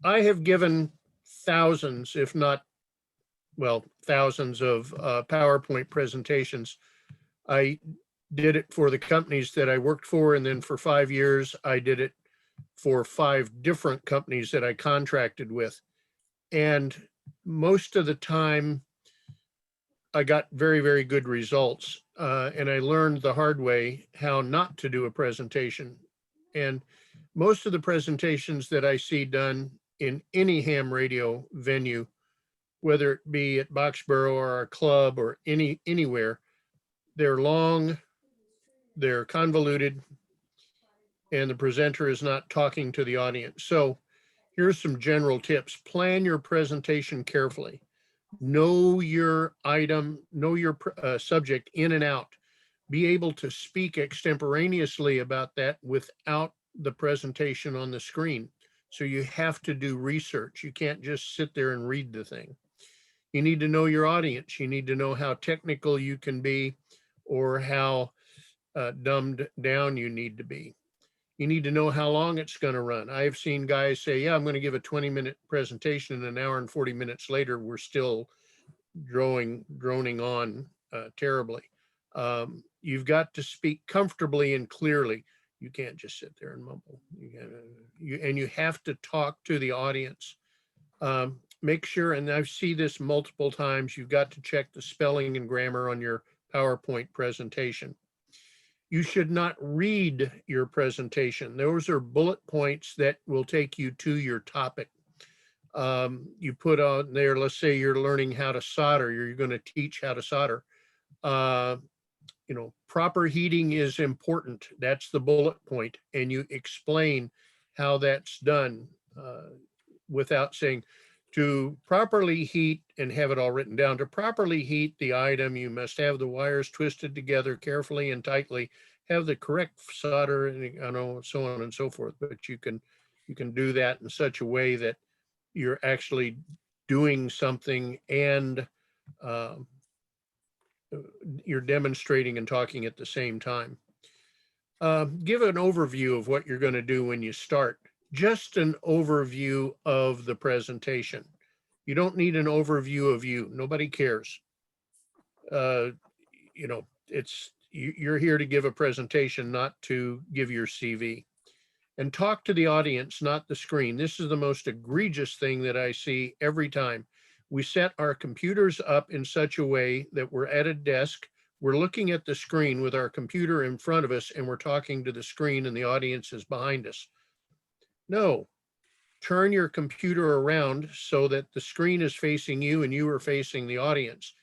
I have given thousands, if not, well, thousands of PowerPoint presentations. I did it for the companies that I worked for, and then for 5 years, I did it for 5 different companies that I contracted with. And most of the time, I got very, very good results. And I learned the hard way how not to do a presentation. And most of the presentations that I see done in any ham radio venue, whether it be at Boxborough or a club or anywhere, they're long, they're convoluted, and the presenter is not talking to the audience. So here's some general tips. Plan your presentation carefully. Know your item, know your subject in and out. Be able to speak extemporaneously about that without the presentation on the screen. So you have to do research. You can't just sit there and read the thing. You need to know your audience. You need to know how technical you can be or how dumbed down you need to be. You need to know how long it's going to run. I've seen guys say, yeah, I'm going to give a 20-minute presentation, and an hour and 40 minutes later, we're still droning on terribly. You've got to speak comfortably and clearly. You can't just sit there and mumble. And you have to talk to the audience. Make sure, and I see this multiple times, you've got to check the spelling and grammar on your PowerPoint presentation. You should not read your presentation. Those are bullet points that will take you to your topic. You put on there, let's say you're learning how to solder, you're going to teach how to solder. Proper heating is important. That's the bullet point. And you explain how that's done without saying, to properly heat, and have it all written down. To properly heat the item, you must have the wires twisted together carefully and tightly, have the correct solder, and so on and so forth. But you can do that in such a way that you're actually doing something and you're demonstrating and talking at the same time. Give an overview of what you're going to do when you start. Just an overview of the presentation. You don't need an overview of you. Nobody cares. You're here to give a presentation, not to give your CV. And talk to the audience, not the screen. This is the most egregious thing that I see every time. We set our computers up in such a way that we're at a desk, we're looking at the screen with our computer in front of us, and we're talking to the screen and the audience is behind us. No, turn your computer around so that the screen is facing you and you are facing the audience.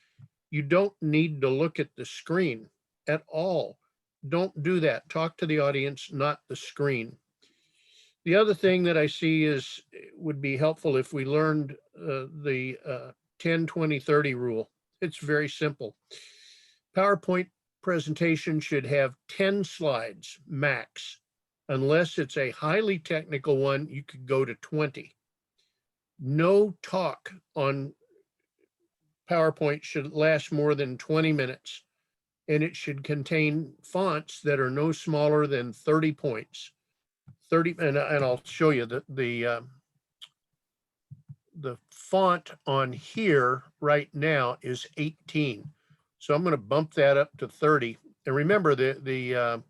You don't need to look at the screen at all. Don't do that. Talk to the audience, not the screen. The other thing that I see would be helpful if we learned the 10-20-30 rule. It's very simple. PowerPoint presentation should have 10 slides max. Unless it's a highly technical one, you could go to 20. No talk on PowerPoint should last more than 20 minutes, and it should contain fonts that are no smaller than 30 points. 30, and I'll show you the font on here right now is 18. So I'm going to bump that up to 30. And remember, the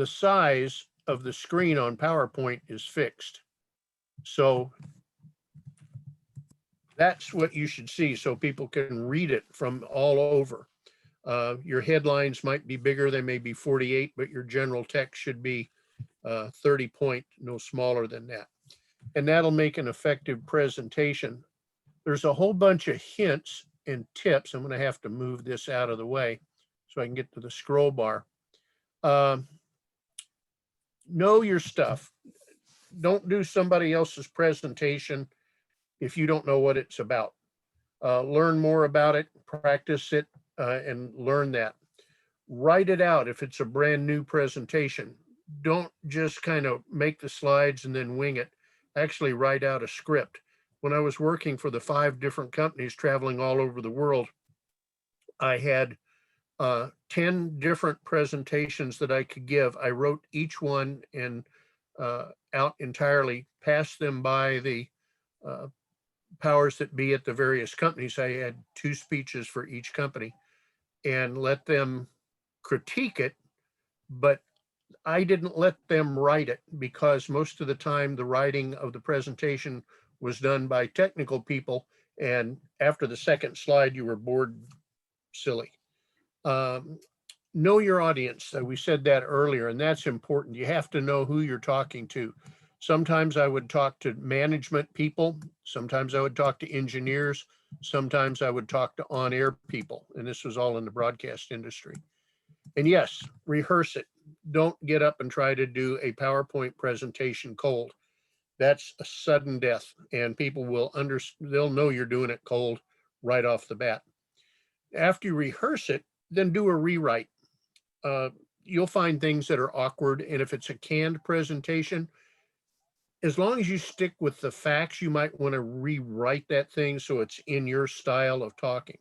size of the screen on PowerPoint is fixed. So that's what you should see, so people can read it from all over. Your headlines might be bigger, they may be 48, but your general text should be 30 point, no smaller than that. And that'll make an effective presentation. There's a whole bunch of hints and tips. I'm going to have to move this out of the way so I can get to the scroll bar. Know your stuff. Don't do somebody else's presentation if you don't know what it's about. Learn more about it, practice it, and learn that. Write it out if it's a brand new presentation. Don't just kind of make the slides and then wing it. Actually write out a script. When I was working for the 5 different companies traveling all over the world, I had 10 different presentations that I could give. I wrote each one out entirely pass them by the powers that be at the various companies. I had 2 speeches for each company and let them critique it, but I didn't let them write it because most of the time the writing of the presentation was done by technical people. And after the second slide, you were bored silly. Know your audience. We said that earlier, and that's important. You have to know who you're talking to. Sometimes I would talk to management people. Sometimes I would talk to engineers. Sometimes I would talk to on-air people. And this was all in the broadcast industry. And yes, rehearse it. Don't get up and try to do a PowerPoint presentation cold. That's a sudden death, and people will they'll know you're doing it cold right off the bat. After you rehearse it, then do a rewrite. You'll find things that are awkward, and if it's a canned presentation, as long as you stick with the facts, you might want to rewrite that thing so it's in your style of talking.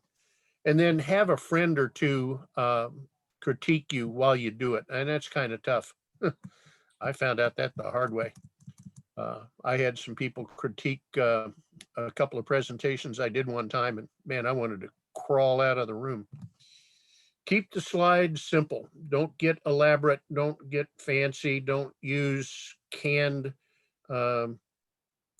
And then have a friend or two critique you while you do it, and that's kind of tough. I found out that the hard way. I had some people critique a couple of presentations I did one time, and man, I wanted to crawl out of the room. Keep the slides simple. Don't get elaborate. Don't get fancy. Don't use canned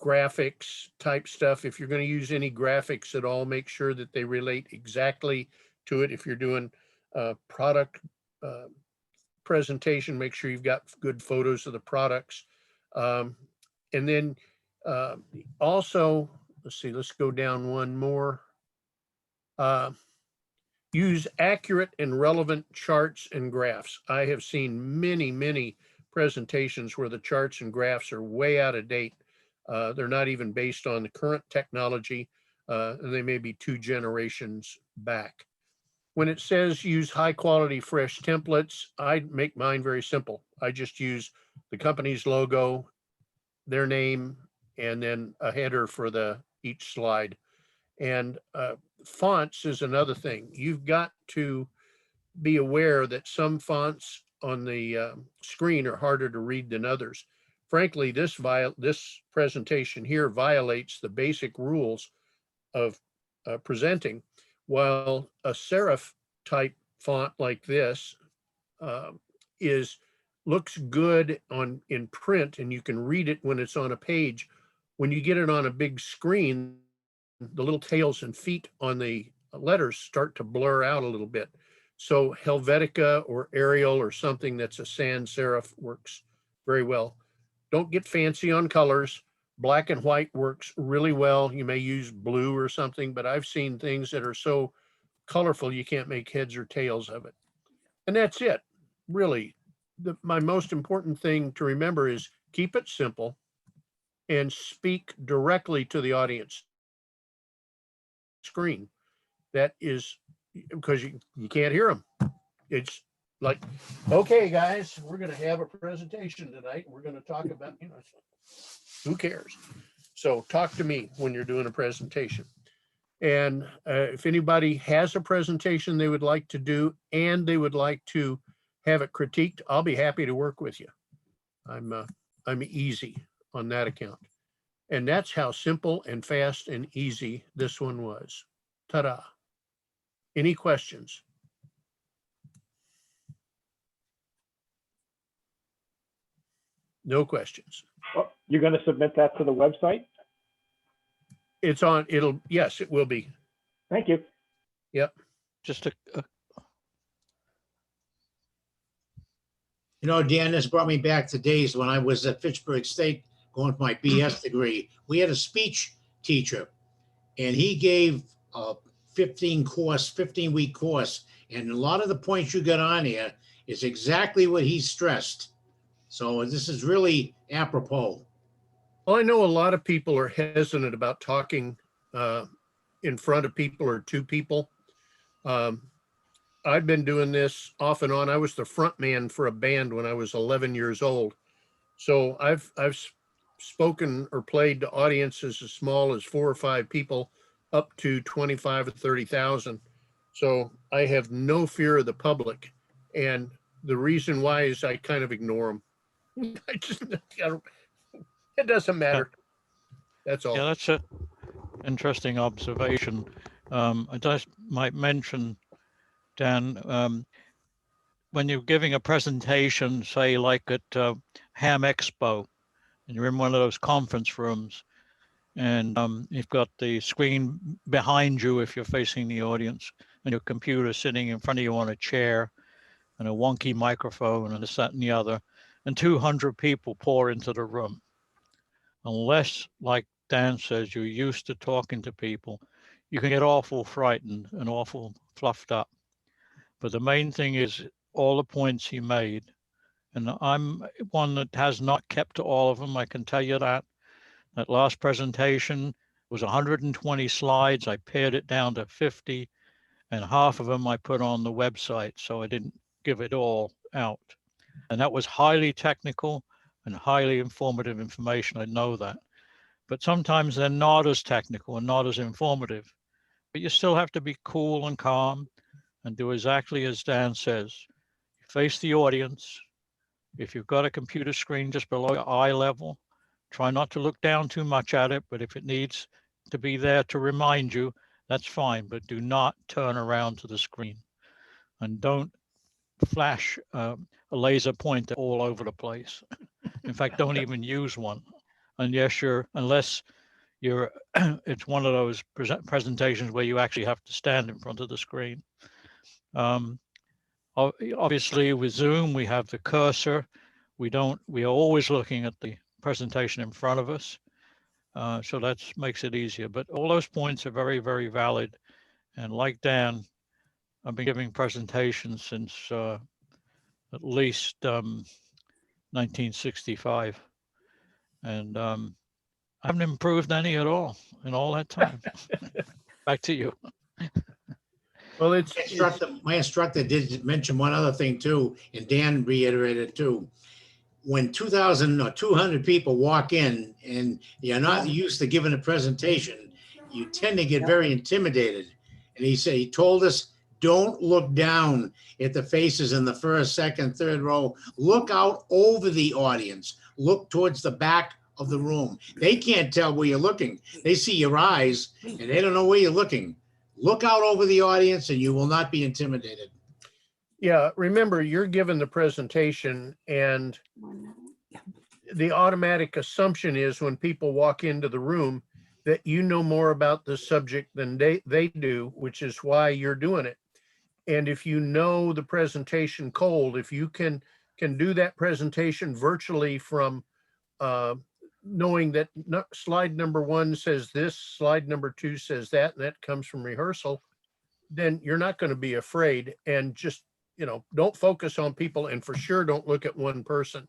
graphics type stuff. If you're going to use any graphics at all, make sure that they relate exactly to it. If you're doing a product presentation, make sure you've got good photos of the products. And then also, let's see, let's go down one more. Use accurate and relevant charts and graphs. I have seen many, many presentations where the charts and graphs are way out of date. They're not even based on the current technology, and they may be 2 generations back. When it says use high quality fresh templates, I make mine very simple. I just use the company's logo, their name, and then a header for each slide. And fonts is another thing. You've got to be aware that some fonts on the screen are harder to read than others. Frankly, this presentation here violates the basic rules of presenting, while a serif type font like this looks good in print, and you can read it when it's on a page. When you get it on a big screen, the little tails and feet on the letters start to blur out a little bit. So Helvetica or Arial or something that's a sans serif works very well. Don't get fancy on colors. Black and white works really well. You may use blue or something, but I've seen things that are so colorful you can't make heads or tails of it. And that's it, really. My most important thing to remember is keep it simple and speak directly to the audience screen. That is because you can't hear them. It's like, okay, guys, we're going to have a presentation tonight. We're going to talk about, who cares? So talk to me when you're doing a presentation. And if anybody has a presentation they would like to do and they would like to have it critiqued, I'll be happy to work with you. I'm easy on that account. And that's how simple and fast and easy this one was. Ta-da. Any questions? No questions. Oh, you're going to submit that to the website? Yes, it will be. Thank you. Yep. Just Dan, this brought me back to days when I was at Fitchburg State going for my BS degree. We had a speech teacher, and he gave a 15-week course, and a lot of the points you got on here is exactly what he stressed. So this is really apropos. Well, I know a lot of people are hesitant about talking in front of people or to people. I've been doing this off and on. I was the front man for a band when I was 11 years old. So I've spoken or played to audiences as small as 4 or 5 people up to 25 or 30,000. So I have no fear of the public. And the reason why is I kind of ignore them. It doesn't matter. That's all. Yeah, that's an interesting observation. I just might mention, Dan, when you're giving a presentation, say like at Ham Expo, and you're in one of those conference rooms, and you've got the screen behind you if you're facing the audience, and your computer sitting in front of you on a chair, and a wonky microphone, and this, that, and the other, and 200 people pour into the room. Unless, like Dan says, you're used to talking to people, you can get awful frightened and awful fluffed up. But the main thing is all the points he made. And I'm one that has not kept to all of them. I can tell you that. That last presentation was 120 slides. I pared it down to 50, and half of them I put on the website. So I didn't give it all out. And that was highly technical and highly informative information. I know that. But sometimes they're not as technical and not as informative. But you still have to be cool and calm and do exactly as Dan says. You face the audience. If you've got a computer screen just below your eye level, try not to look down too much at it. But if it needs to be there to remind you, that's fine. But do not turn around to the screen. And don't flash a laser pointer all over the place. In fact, don't even use one unless you're it's one of those presentations where you actually have to stand in front of the screen. Obviously with Zoom, we have the cursor. We are always looking at the presentation in front of us. So that makes it easier, but all those points are very, very valid. And like Dan, I've been giving presentations since at least 1965. And I haven't improved any at all in all that time. Back to you. Well, My instructor did mention one other thing too, and Dan reiterated too. When 2,000 or 200 people walk in and you're not used to giving a presentation, you tend to get very intimidated. And he told us, don't look down at the faces in the first, second, third row. Look out over the audience. Look towards the back of the room. They can't tell where you're looking. They see your eyes and they don't know where you're looking. Look out over the audience and you will not be intimidated. yeah, remember, you're given the presentation, and the automatic assumption is when people walk into the room that you know more about the subject than they do, which is why you're doing it. And if you know the presentation cold, if you can do that presentation virtually from knowing that slide number 1 says this, slide number 2 says that, and that comes from rehearsal, then you're not going to be afraid. And just, don't focus on people, and for sure don't look at one person.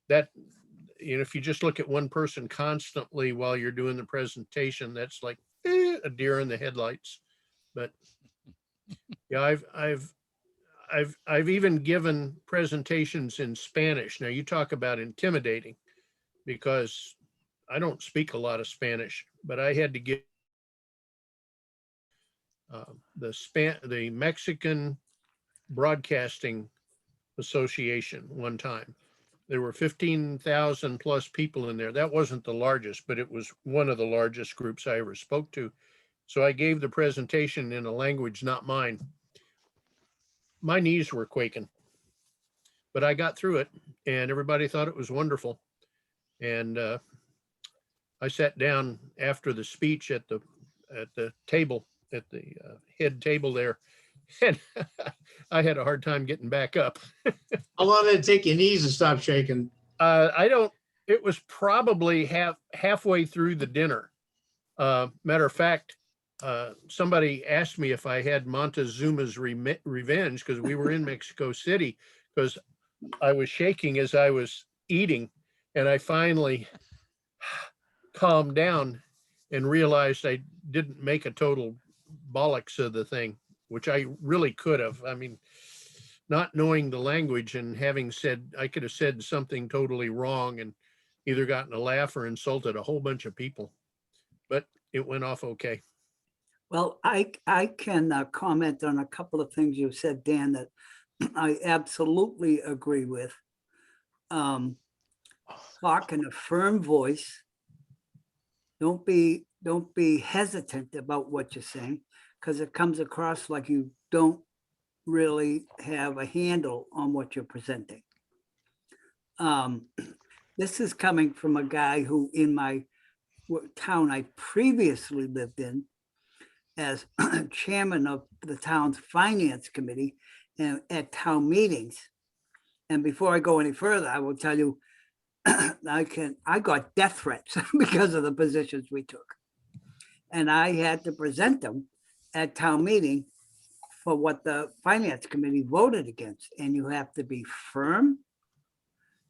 That, if you just look at one person constantly while you're doing the presentation, that's like a deer in the headlights. But yeah, I've even given presentations in Spanish. Now you talk about intimidating, because I don't speak a lot of Spanish, but I had to give the Mexican Broadcasting Association one time. There were 15,000 plus people in there. That wasn't the largest, but it was one of the largest groups I ever spoke to. So I gave the presentation in a language not mine. My knees were quaking, but I got through it, and everybody thought it was wonderful. And I sat down after the speech at the table, at the head table there, and I had a hard time getting back up. How long did it take your knees to stop shaking? It was probably halfway through the dinner. Matter of fact, somebody asked me if I had Montezuma's revenge, because we were in Mexico City, because I was shaking as I was eating, and I finally calmed down and realized I didn't make a total bollocks of the thing, which I really could have. I mean, not knowing the language and having said, I could have said something totally wrong and either gotten a laugh or insulted a whole bunch of people, but it went off okay. Well, I can comment on a couple of things you said, Dan, that I absolutely agree with. talk in a firm voice. Don't be hesitant about what you're saying, because it comes across like you don't really have a handle on what you're presenting. This is coming from a guy who in my town I previously lived in as chairman of the town's finance committee and at town meetings. And before I go any further, I will tell you, I got death threats because of the positions we took. And I had to present them at town meeting for what the finance committee voted against. And you have to be firm,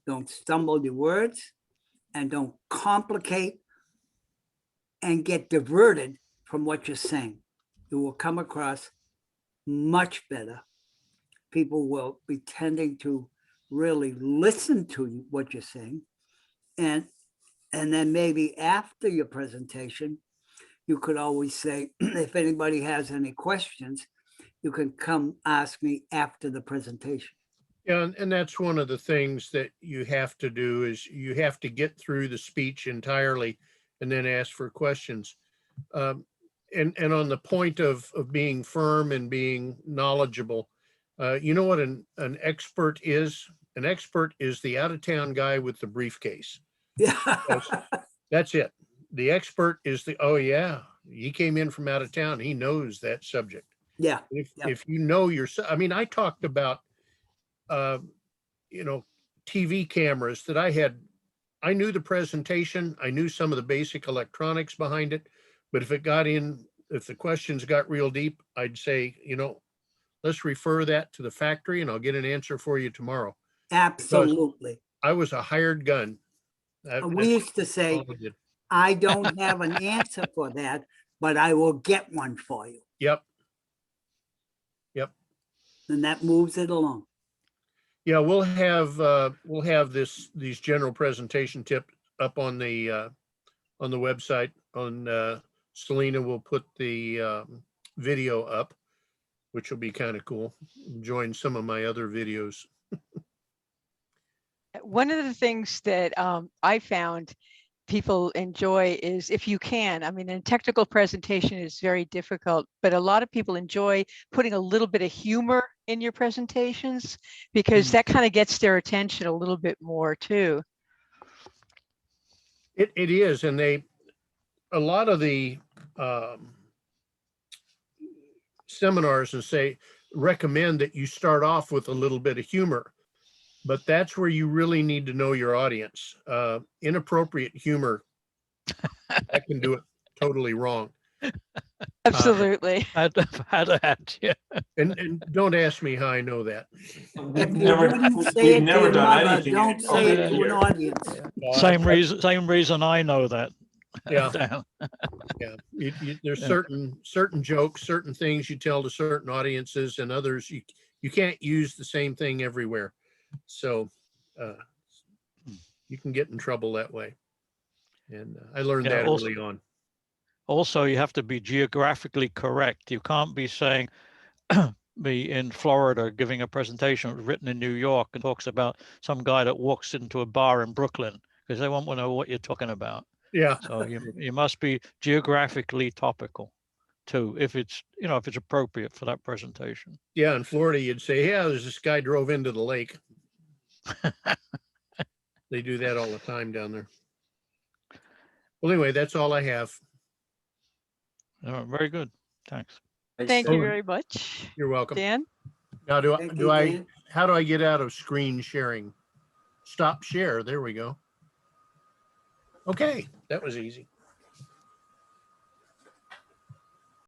don't stumble your words, and don't complicate and get diverted from what you're saying. You will come across much better. People will be tending to really listen to what you're saying. And then maybe after your presentation, you could always say, if anybody has any questions, you can come ask me after the presentation. Yeah, and that's one of the things that you have to do is you have to get through the speech entirely and then ask for questions. And on the point of being firm and being knowledgeable, you know what an expert is? An expert is the out-of-town guy with the briefcase. Yeah. That's it. The expert is oh yeah, he came in from out of town. He knows that subject. Yeah. If you know I mean, I talked about, TV cameras that I had. I knew the presentation. I knew some of the basic electronics behind it. But if the questions got real deep, I'd say, let's refer that to the factory and I'll get an answer for you tomorrow. Absolutely. I was a hired gun. We used to say, I don't have an answer for that, but I will get one for you. Yep. And that moves it along. Yeah, we'll have these general presentation tips up on the website. Selena will put the video up, which will be kind of cool. Join some of my other videos. One of the things that I found people enjoy is if you can, I mean, a technical presentation is very difficult, but a lot of people enjoy putting a little bit of humor in your presentations because that kind of gets their attention a little bit more too. It is, and a lot of the seminars recommend that you start off with a little bit of humor, but that's where you really need to know your audience. Inappropriate humor, that can do it totally wrong. Absolutely. Had yeah. And don't ask me how I know that. If you wouldn't say it to your mother, don't say it to an audience. Same reason I know that. Yeah. Dan. Yeah, there's certain jokes, certain things you tell to certain audiences, and others you can't use the same thing everywhere. So you can get in trouble that way. And I learned that early on. Also, you have to be geographically correct. You can't be saying, be in Florida giving a presentation written in New York and talks about some guy that walks into a bar in Brooklyn, because they won't know what you're talking about. Yeah. So you must be geographically topical too, if it's appropriate for that presentation. Yeah, in Florida, you'd say, yeah, there's this guy drove into the lake. They do that all the time down there. Well, anyway, that's all I have. Very good. Thanks. Thank you very much. You're welcome. Dan? Now, Thank you, Dan. how do I get out of screen sharing? Stop share. There we go. Okay, that was easy.